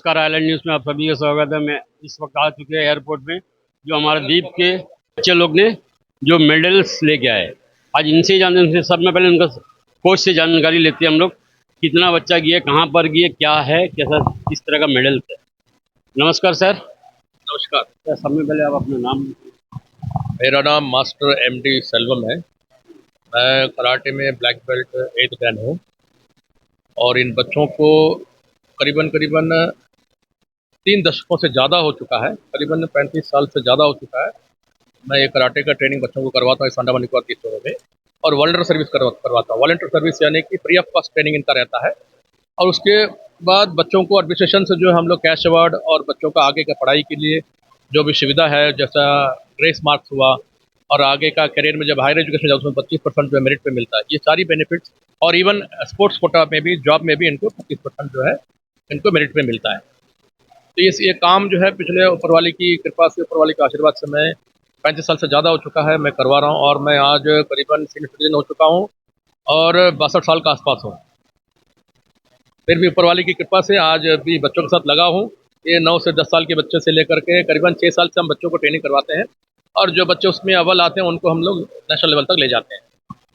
नमस्कार, island news में आप सभी का स्वागत है। मैं इस वक्त आ चुके हैं एयरपोर्ट में, जो हमारे द्वीप के बच्चे लोग ने जो मेडल्स लेके आए। आज इनसे ही जानते हैं, सब में पहले उनका कोच से जानकारी लेते हैं हम लोग, कितना बच्चा गया, कहाँ पर गया, क्या है, कैसा, किस तरह का मेडल है। नमस्कार सर। नमस्कार। सर, सब में पहले आप अपना नाम। मेरा नाम मास्टर एमडी सेल्वम है। मैं कराटे में ब्लैक बेल्ट 8th Dan हूँ और इन बच्चों को करीबन करीबन 3 दशकों से ज़्यादा हो चुका है, करीबन 35 साल से ज़्यादा हो चुका है। मैं ये कराटे का ट्रेनिंग बच्चों को करवाता हूँ इस अंडमान निकोबार द्वीपों में, और वॉलंटियर सर्विस करवाता हूँ। वॉलंटियर सर्विस यानी कि फ्री ऑफ कॉस्ट ट्रेनिंग इनका रहता है। और उसके बाद बच्चों को एडमिनिस्ट्रेशन से जो हम लोग कैश अवार्ड और बच्चों का आगे का पढ़ाई के लिए जो भी सुविधा है, जैसा ग्रेस मार्क्स हुआ, और आगे का करियर में जब हायर एजुकेशन जाओ उसमें 25% जो है मेरिट पे मिलता है, ये सारी बेनिफिट्स। और इवन स्पोर्ट्स कोटा में भी, जॉब में भी इनको 25% जो है इनको मेरिट पे मिलता है। तो ये काम जो है पिछले ऊपर वाले की कृपा से, ऊपर वाले के आशीर्वाद से मैं 35 साल से ज़्यादा हो चुका है, मैं करवा रहा हूँ। और मैं आज करीबन सीनियर सिटीजन हो चुका हूँ और 62 साल का आसपास हूँ। फिर भी ऊपर वाले की कृपा से आज भी बच्चों के साथ लगा हूँ। ये 9 से 10 साल के बच्चे से लेकर के करीबन 6 साल से हम बच्चों को ट्रेनिंग करवाते हैं, और जो बच्चे उसमें अव्वल आते हैं उनको हम लोग नेशनल लेवल तक ले जाते हैं।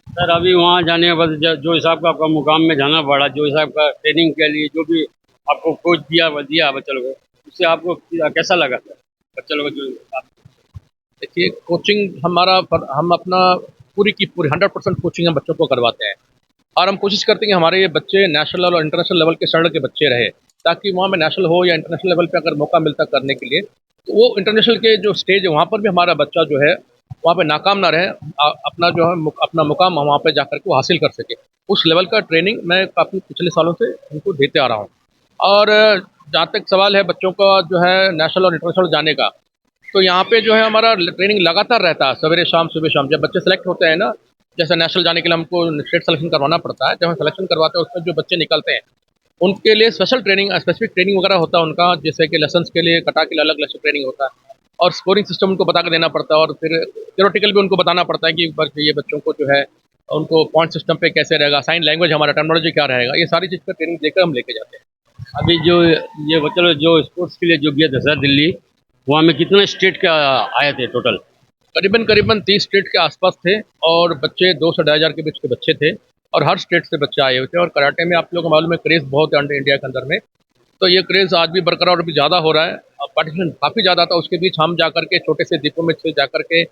सर, अभी वहाँ जाने के बाद जो हिसाब का आपका मुकाम में जाना पड़ा, जो हिसाब का ट्रेनिंग के लिए जो भी आपको कोच दिया बच्चे लोगों को, उससे आपको कैसा लगा सर? बच्चे लोगों को जो देखिए, कोचिंग हम अपना पूरी की पूरी 100% कोचिंग हम बच्चों को करवाते हैं, और हम कोशिश करते हैं कि हमारे ये बच्चे नेशनल और इंटरनेशनल लेवल के स्टैंडर्ड के बच्चे रहे, ताकि वहाँ में नेशनल हो या इंटरनेशनल लेवल पे अगर मौका मिलता करने के लिए, तो वो इंटरनेशनल के जो स्टेज है वहाँ पर भी हमारा बच्चा जो है वहाँ पे नाकाम ना रहे, अपना जो है अपना मुकाम वहाँ पे जाकर के वो हासिल कर सके। उस लेवल का ट्रेनिंग मैं काफ़ी पिछले सालों से उनको देते आ रहा हूँ। और जहाँ तक सवाल है बच्चों का जो है नेशनल और इंटरनेशनल जाने का, तो यहाँ पे जो है हमारा ट्रेनिंग लगातार रहता है, सवेरे शाम सुबह शाम। जब बच्चे सेलेक्ट होते हैं ना, जैसे नेशनल जाने के लिए हमको स्टेट सिलेक्शन करवाना पड़ता है, जब हम सिलेक्शन करवाते हैं उसमें जो बच्चे निकलते हैं उनके लिए स्पेशल ट्रेनिंग, स्पेसिफिक ट्रेनिंग वगैरह होता है उनका, जैसे कि लेसन्स के लिए, कटा के लिए अलग लेसन ट्रेनिंग होता है, और स्कोरिंग सिस्टम उनको बता के देना पड़ता है, और फिर थ्योरेटिकल भी उनको बताना पड़ता है कि ये बच्चों को जो है उनको पॉइंट सिस्टम पे कैसे रहेगा, साइन लैंग्वेज हमारा टर्मिनोलॉजी क्या रहेगा, ये सारी चीज़ का ट्रेनिंग देकर हम लेके जाते हैं। अभी जो ये बच्चे लोग जो स्पोर्ट्स के लिए जो गया था सर दिल्ली, वहाँ में कितने स्टेट के आए थे टोटल? करीबन करीबन 30 स्टेट के आसपास थे, और बच्चे 2 से 2,500 के बीच के बच्चे थे, और हर स्टेट से बच्चे आए हुए थे। और कराटे में आप लोगों को मालूम है क्रेज़ बहुत है इंडिया के अंदर में, तो ये क्रेज़ आज भी बरकरार और भी ज़्यादा हो रहा है, और पार्टिसिपेशन काफ़ी ज़्यादा था। उसके बीच हम जाकर के छोटे से द्वीपों में से जाकर के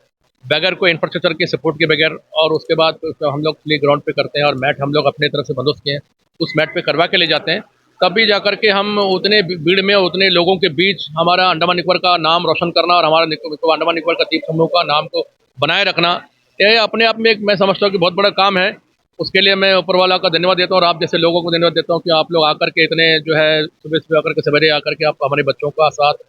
बगैर कोई इंफ्रास्ट्रक्चर के सपोर्ट के बगैर, और उसके बाद तो हम लोग प्ले ग्राउंड पे करते हैं, और मैट हम लोग अपने तरफ से बंदोबस्त किए हैं, उस मैट पे करवा के ले जाते हैं। तभी जाकर के हम उतने भीड़ में, उतने लोगों के बीच हमारा अंडमान निकोबार का नाम रोशन करना, और हमारा अंडमान निकोबार का द्वीप समूह का नाम को बनाए रखना, यह अपने आप में एक, मैं समझता हूँ कि बहुत बड़ा काम है। उसके लिए मैं ऊपर वाला का धन्यवाद देता हूँ, और आप जैसे लोगों को धन्यवाद देता हूँ कि आप लोग आकर के इतने जो है सुबह सुबह आकर के, सवेरे आकर के आप हमारे बच्चों का साथ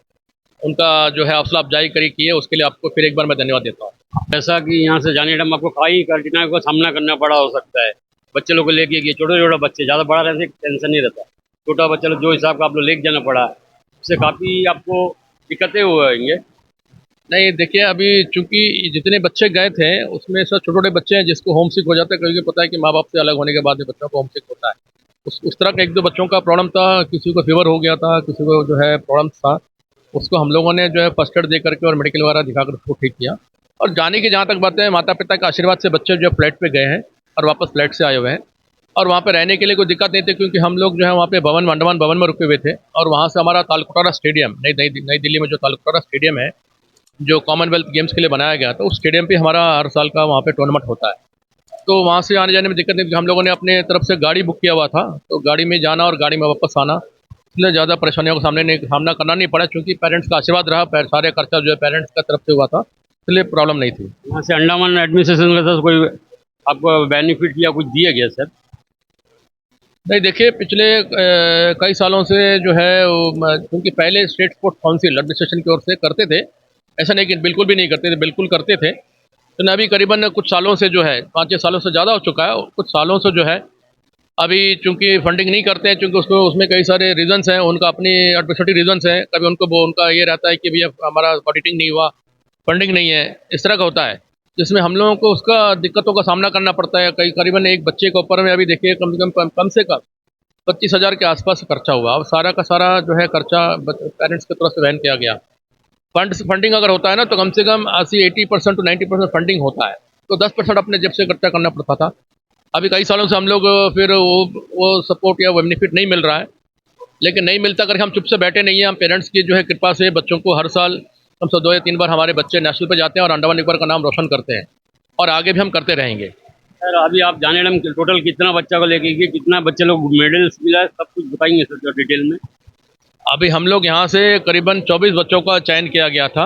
उनका जो है हौसला अफजाई करी की है, उसके लिए आपको फिर एक बार मैं धन्यवाद देता हूँ। जैसा कि यहाँ से जाने टाइम आपको कई कठिनाइयों का सामना करना पड़ा हो सकता है, बच्चे लोग को लेके गए, छोटे छोटे बच्चे, ज़्यादा बड़ा रहने से टेंशन नहीं रहता, छोटा बच्चा लोग जो हिसाब का आप लोग लेके जाना पड़ा, उससे काफ़ी आपको दिक्कतें होंगे। नहीं, देखिए, अभी चूंकि जितने बच्चे गए थे उसमें सब छोटे छोटे बच्चे हैं जिसको होम सिक हो जाता है, क्योंकि पता है कि माँ बाप से अलग होने के बाद में बच्चों को होम सिक होता है। उस तरह का एक दो बच्चों का प्रॉब्लम था, किसी को फीवर हो गया था, किसी को जो है प्रॉब्लम था, उसको हम लोगों ने जो है फर्स्ट एड दे करके और मेडिकल वगैरह दिखाकर उसको ठीक किया। और जाने की जहाँ तक बात है, माता पिता के आशीर्वाद से बच्चे जो है फ्लाइट पे गए हैं और वापस फ्लाइट से आए हुए हैं, और वहाँ पे रहने के लिए कोई दिक्कत नहीं थी, क्योंकि हम लोग जो है वहाँ पे अंडमान भवन में रुके हुए थे, और वहाँ से हमारा तालकटोरा स्टेडियम, नई दिल्ली में जो तालकटोरा स्टेडियम है, जो कॉमनवेल्थ गेम्स के लिए बनाया गया था, उस स्टेडियम पे हमारा हर साल का वहाँ पे टूर्नामेंट होता है। तो वहाँ से आने जाने में दिक्कत नहीं थी, हम लोगों ने अपने तरफ से गाड़ी बुक किया हुआ था, तो गाड़ी में जाना और गाड़ी में वापस आना, इसलिए ज़्यादा परेशानियों का सामना करना नहीं पड़ा, क्योंकि पेरेंट्स का आशीर्वाद रहा, सारे खर्चा जो है पेरेंट्स का तरफ से हुआ था, इसलिए प्रॉब्लम नहीं थी। यहाँ से अंडमान एडमिनिस्ट्रेशन का सर कोई आपको बेनिफिट या कुछ दिया गया सर? नहीं, देखिए, पिछले कई सालों से जो है क्योंकि पहले स्टेट स्पोर्ट्स काउंसिल एडमिनिस्ट्रेशन की ओर से करते थे, ऐसा नहीं कि बिल्कुल भी नहीं करते थे, बिल्कुल करते थे। तो अभी करीबन कुछ सालों से जो है, 5-6 सालों से ज़्यादा हो चुका है, कुछ सालों से जो है अभी चूंकि फंडिंग नहीं करते हैं, चूंकि उसको उसमें कई सारे रीजंस हैं, उनका अपनी एडमिनिस्ट्रेटिव रीजंस हैं। कभी वो उनका ये रहता है कि भैया हमारा ऑडिटिंग नहीं हुआ, फंडिंग नहीं है, इस तरह का होता है, जिसमें हम लोगों को उसका दिक्कतों का सामना करना पड़ता है। कई करीबन एक बच्चे के ऊपर में अभी देखिए कम से कम 25,000 के आसपास खर्चा हुआ। अब सारा का सारा जो है खर्चा पेरेंट्स की तरफ से वहन किया गया। फंडिंग अगर होता है ना तो कम से कम 80% टू 90% फंडिंग होता है, तो 10% अपने जेब से खर्चा करना पड़ता था। अभी कई सालों से हम लोग फिर वो सपोर्ट या वो बेनिफिट नहीं मिल रहा है, लेकिन नहीं मिलता करके हम चुप से बैठे नहीं हैं। हम पेरेंट्स की जो है कृपा से बच्चों को हर साल कम से 2 या 3 बार हमारे बच्चे नेशनल पे जाते हैं और अंडमान निकोबार का नाम रोशन करते हैं, और आगे भी हम करते रहेंगे। सर अभी आप जाने मैडम टोटल कितना बच्चा को लेके गए, कितना बच्चे लोग मेडल्स मिला है, सब कुछ बताएंगे सर डिटेल में। अभी हम लोग यहाँ से करीबन 24 बच्चों का चयन किया गया था,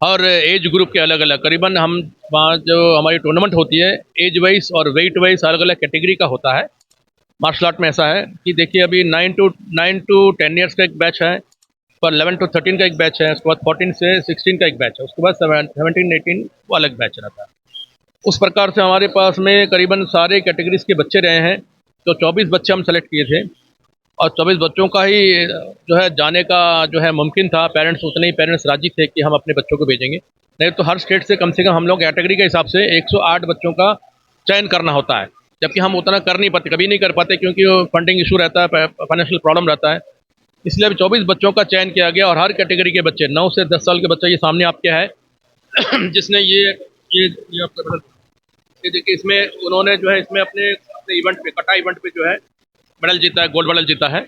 और एज ग्रुप के अलग अलग करीबन हम वहाँ जो हमारी टूर्नामेंट होती है एज वाइज और वेट वाइज अलग अलग कैटेगरी का होता है। मार्शल आर्ट में ऐसा है कि देखिए अभी 9 टू 10 ईयर्स का एक बैच है, पर 11 टू 13 का एक बैच है, उसके बाद 14 से 16 का एक बैच है, उसके बाद 17 18 वो अलग बैच रहता है। उस प्रकार से हमारे पास में करीबन सारे कैटेगरीज के बच्चे रहे हैं, तो 24 बच्चे हम सेलेक्ट किए थे, और 24 बच्चों का ही जो है जाने का जो है मुमकिन था। पेरेंट्स उतने ही पेरेंट्स राजी थे कि हम अपने बच्चों को भेजेंगे, नहीं तो हर स्टेट से कम हम लोग कैटेगरी के हिसाब से 108 बच्चों का चयन करना होता है, जबकि हम उतना कर नहीं पाते, कभी नहीं कर पाते, क्योंकि वो फंडिंग इशू रहता है, फाइनेंशियल प्रॉब्लम रहता है। इसलिए अभी 24 बच्चों का चयन किया गया, और हर कैटेगरी के बच्चे 9 से 10 साल के बच्चा ये सामने आपके है जिसने ये आपका ये देखिए, इसमें उन्होंने जो है इसमें अपने इवेंट पे कटा इवेंट पे जो है मेडल जीता है, गोल्ड मेडल जीता है।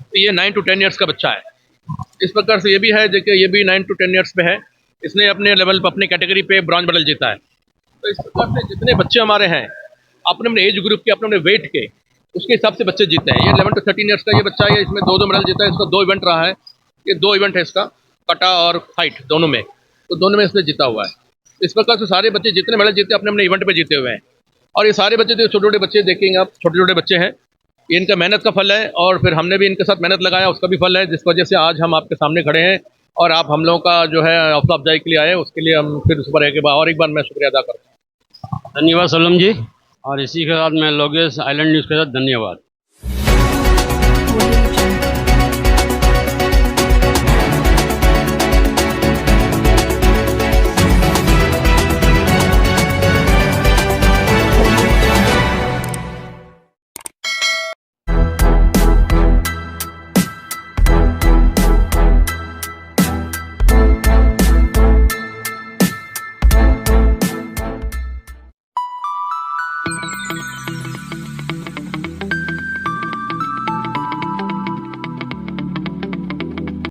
तो ये 9 टू 10 ईयर्स का बच्चा है। इस प्रकार से ये भी है, देखिए ये भी 9 टू 10 ईयर्स पे है, इसने अपने लेवल पर अपने कैटेगरी पे ब्रॉन्ज मेडल जीता है। तो इस प्रकार से जितने बच्चे हमारे हैं अपने अपने एज ग्रुप के, अपने अपने वेट के, उसके हिसाब से बच्चे जीते हैं। ये 11 टू 13 ईयर्स का ये बच्चा है, इसमें 2 मेडल जीता है, इसका 2 इवेंट रहा है, ये 2 इवेंट है इसका, कटा और फाइट दोनों में, तो दोनों में इसने जीता हुआ है। इस प्रकार से सारे बच्चे जितने मेडल जीते अपने अपने इवेंट पे जीते हुए हैं। और ये सारे बच्चे जो छोटे छोटे बच्चे देखेंगे आप, छोटे छोटे बच्चे हैं, ये इनका मेहनत का फल है, और फिर हमने भी इनके साथ मेहनत लगाया, उसका भी फल है, जिस वजह से आज हम आपके सामने खड़े हैं और आप हम लोगों का जो है हौसला अफजाई के लिए आए, उसके लिए हम फिर उस पर और एक बार मैं शुक्रिया अदा करता हूँ। धन्यवाद सलम जी, और इसी के साथ मैं लोगेश आइलैंड न्यूज़ के साथ धन्यवाद।